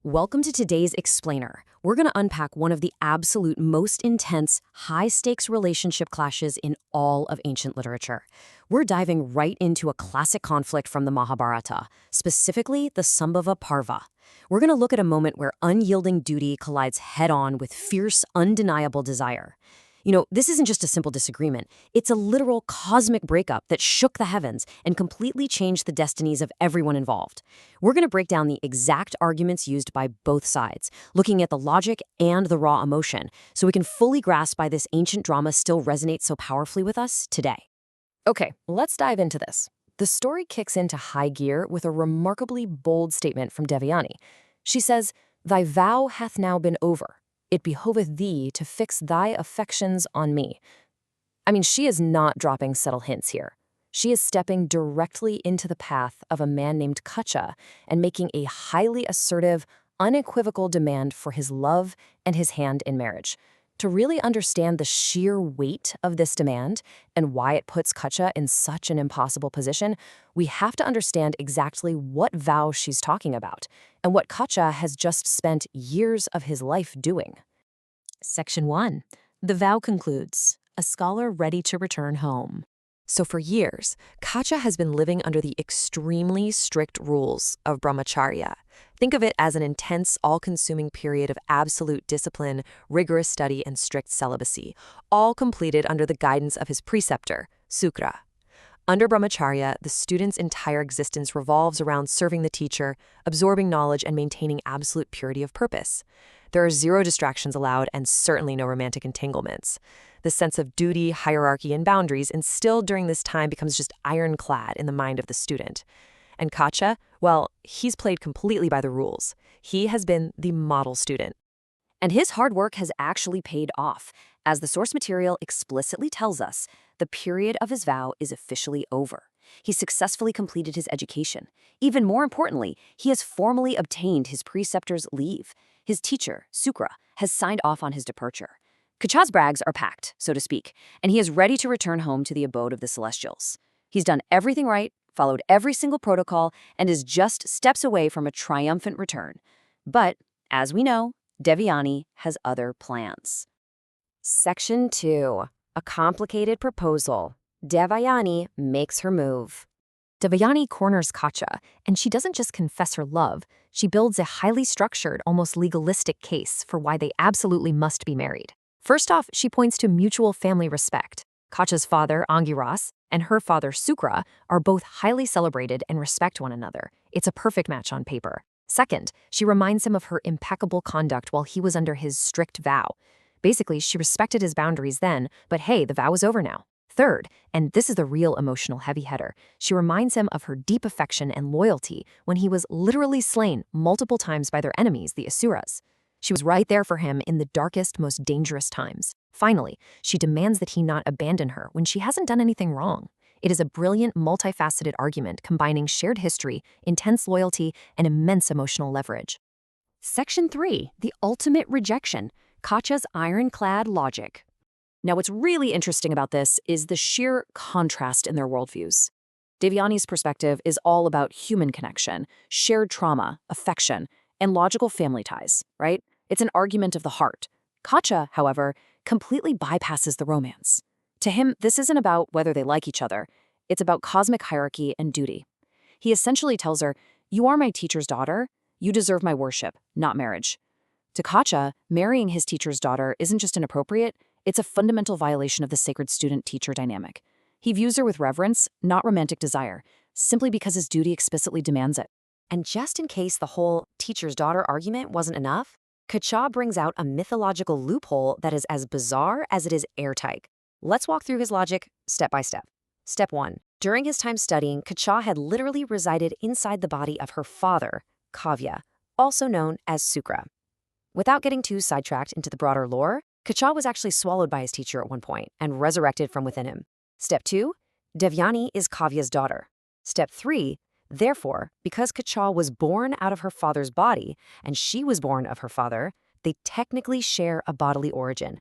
Welcome to today's Explainer. We're going to unpack one of the absolute most intense, high-stakes relationship clashes in all of ancient literature. We're diving right into a classic conflict from the Mahabharata, specifically the Sambhava Parva. We're going to look at a moment where unyielding duty collides head-on with fierce, undeniable desire. This isn't just a simple disagreement. It's a literal cosmic breakup that shook the heavens and completely changed the destinies of everyone involved. We're going to break down the exact arguments used by both sides, looking at the logic and the raw emotion, so we can fully grasp why this ancient drama still resonates so powerfully with us today. Okay, let's dive into this. The story kicks into high gear with a remarkably bold statement from Devayani. She says, "Thy vow hath now been over. It behoveth thee to fix thy affections on me." She is not dropping subtle hints here. She is stepping directly into the path of a man named Kacha and making a highly assertive, unequivocal demand for his love and his hand in marriage. To really understand the sheer weight of this demand and why it puts Kacha in such an impossible position, we have to understand exactly what vow she's talking about and what Kacha has just spent years of his life doing. Section 1. The vow concludes, a scholar ready to return home. So for years, Kacha has been living under the extremely strict rules of brahmacharya. Think of it as an intense, all-consuming period of absolute discipline, rigorous study, and strict celibacy, all completed under the guidance of his preceptor, Sukra. Under brahmacharya, the student's entire existence revolves around serving the teacher, absorbing knowledge, and maintaining absolute purity of purpose. There are zero distractions allowed and certainly no romantic entanglements. The sense of duty, hierarchy, and boundaries instilled during this time becomes just ironclad in the mind of the student. And Kacha, well, he's played completely by the rules. He has been the model student. And his hard work has actually paid off. As the source material explicitly tells us, the period of his vow is officially over. He successfully completed his education. Even more importantly, he has formally obtained his preceptor's leave. His teacher, Sukra, has signed off on his departure. Kacha's bags are packed, so to speak, and he is ready to return home to the abode of the celestials. He's done everything right, followed every single protocol, and is just steps away from a triumphant return. But, as we know, Devayani has other plans. Section 2. A complicated proposal. Devayani makes her move. Devayani corners Kacha, and she doesn't just confess her love, she builds a highly structured, almost legalistic case for why they absolutely must be married. First off, she points to mutual family respect. Kacha's father, Angiras, and her father, Sukra, are both highly celebrated and respect one another. It's a perfect match on paper. Second, she reminds him of her impeccable conduct while he was under his strict vow. Basically, she respected his boundaries then, but hey, the vow is over now. Third, and this is the real emotional heavy hitter, she reminds him of her deep affection and loyalty when he was literally slain multiple times by their enemies, the Asuras. She was right there for him in the darkest, most dangerous times. Finally, she demands that he not abandon her when she hasn't done anything wrong. It is a brilliant, multifaceted argument combining shared history, intense loyalty, and immense emotional leverage. Section 3. The ultimate rejection. Kacha's ironclad logic. Now, what's really interesting about this is the sheer contrast in their worldviews. Devayani's perspective is all about human connection, shared trauma, affection, and logical family ties, right? It's an argument of the heart. Kacha, however, completely bypasses the romance. To him, this isn't about whether they like each other. It's about cosmic hierarchy and duty. He essentially tells her, "You are my teacher's daughter. You deserve my worship, not marriage." To Kacha, marrying his teacher's daughter isn't just inappropriate, it's a fundamental violation of the sacred student-teacher dynamic. He views her with reverence, not romantic desire, simply because his duty explicitly demands it. And just in case the whole teacher's daughter argument wasn't enough, Kacha brings out a mythological loophole that is as bizarre as it is airtight. Let's walk through his logic step by step. Step 1. During his time studying, Kacha had literally resided inside the body of her father, Kavya, also known as Sukra. Without getting too sidetracked into the broader lore, Kacha was actually swallowed by his teacher at one point and resurrected from within him. Step 2. Devayani is Kavya's daughter. Step 3. Therefore, because Kacha was born out of her father's body and she was born of her father, they technically share a bodily origin.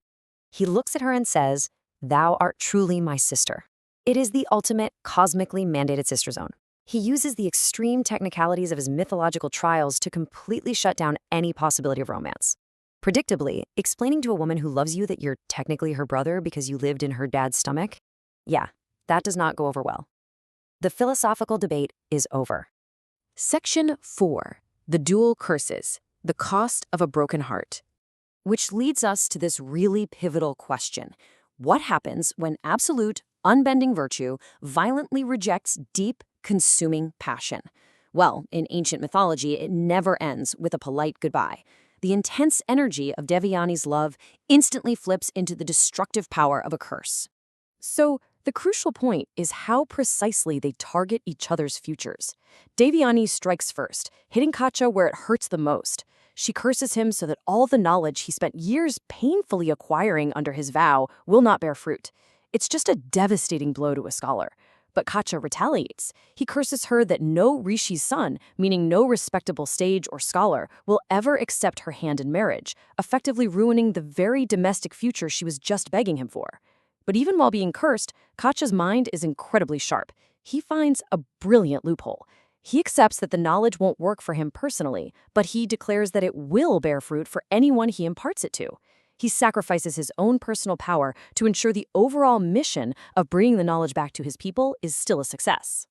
He looks at her and says, "Thou art truly my sister." It is the ultimate cosmically mandated sister zone. He uses the extreme technicalities of his mythological trials to completely shut down any possibility of romance. Predictably, explaining to a woman who loves you that you're technically her brother because you lived in her dad's stomach? Yeah, that does not go over well. The philosophical debate is over. Section 4. The Dual Curses, the Cost of a Broken Heart. Which leads us to this really pivotal question. What happens when absolute, unbending virtue violently rejects deep, consuming passion? Well, in ancient mythology, it never ends with a polite goodbye. The intense energy of Devayani's love instantly flips into the destructive power of a curse. So, the crucial point is how precisely they target each other's futures. Devayani strikes first, hitting Kacha where it hurts the most. She curses him so that all the knowledge he spent years painfully acquiring under his vow will not bear fruit. It's just a devastating blow to a scholar. But Kacha retaliates. He curses her that no Rishi's son, meaning no respectable sage or scholar, will ever accept her hand in marriage, effectively ruining the very domestic future she was just begging him for. But even while being cursed, Kacha's mind is incredibly sharp. He finds a brilliant loophole. He accepts that the knowledge won't work for him personally, but he declares that it will bear fruit for anyone he imparts it to. He sacrifices his own personal power to ensure the overall mission of bringing the knowledge back to his people is still a success.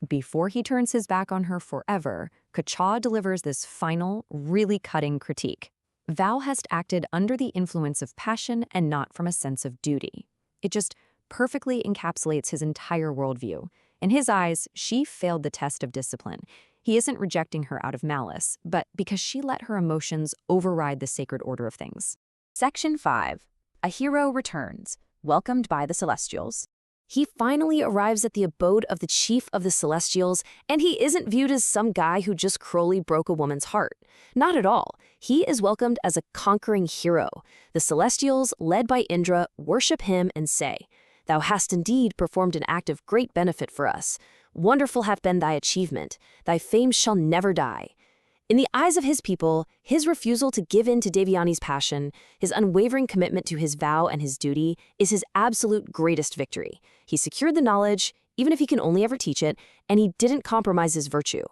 Before he turns his back on her forever, Kacha delivers this final, really cutting critique. Thou hast acted under the influence of passion and not from a sense of duty. It just perfectly encapsulates his entire worldview. In his eyes, she failed the test of discipline. He isn't rejecting her out of malice, but because she let her emotions override the sacred order of things. Section 5. A hero returns, welcomed by the Celestials. He finally arrives at the abode of the chief of the Celestials, and he isn't viewed as some guy who just cruelly broke a woman's heart. Not at all. He is welcomed as a conquering hero. The Celestials, led by Indra, worship him and say, "Thou hast indeed performed an act of great benefit for us. Wonderful hath been thy achievement. Thy fame shall never die." In the eyes of his people, his refusal to give in to Devayani's passion, his unwavering commitment to his vow and his duty, is his absolute greatest victory. He secured the knowledge, even if he can only ever teach it, and he didn't compromise his virtue.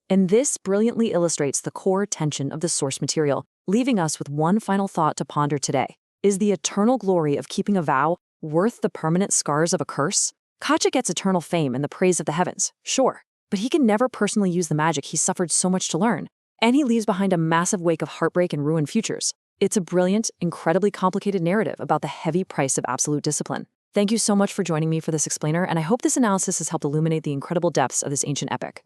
And this brilliantly illustrates the core tension of the source material, leaving us with one final thought to ponder today. Is the eternal glory of keeping a vow worth the permanent scars of a curse? Kacha gets eternal fame and the praise of the heavens, sure. But he can never personally use the magic he suffered so much to learn. And he leaves behind a massive wake of heartbreak and ruined futures. It's a brilliant, incredibly complicated narrative about the heavy price of absolute discipline. Thank you so much for joining me for this explainer, and I hope this analysis has helped illuminate the incredible depths of this ancient epic.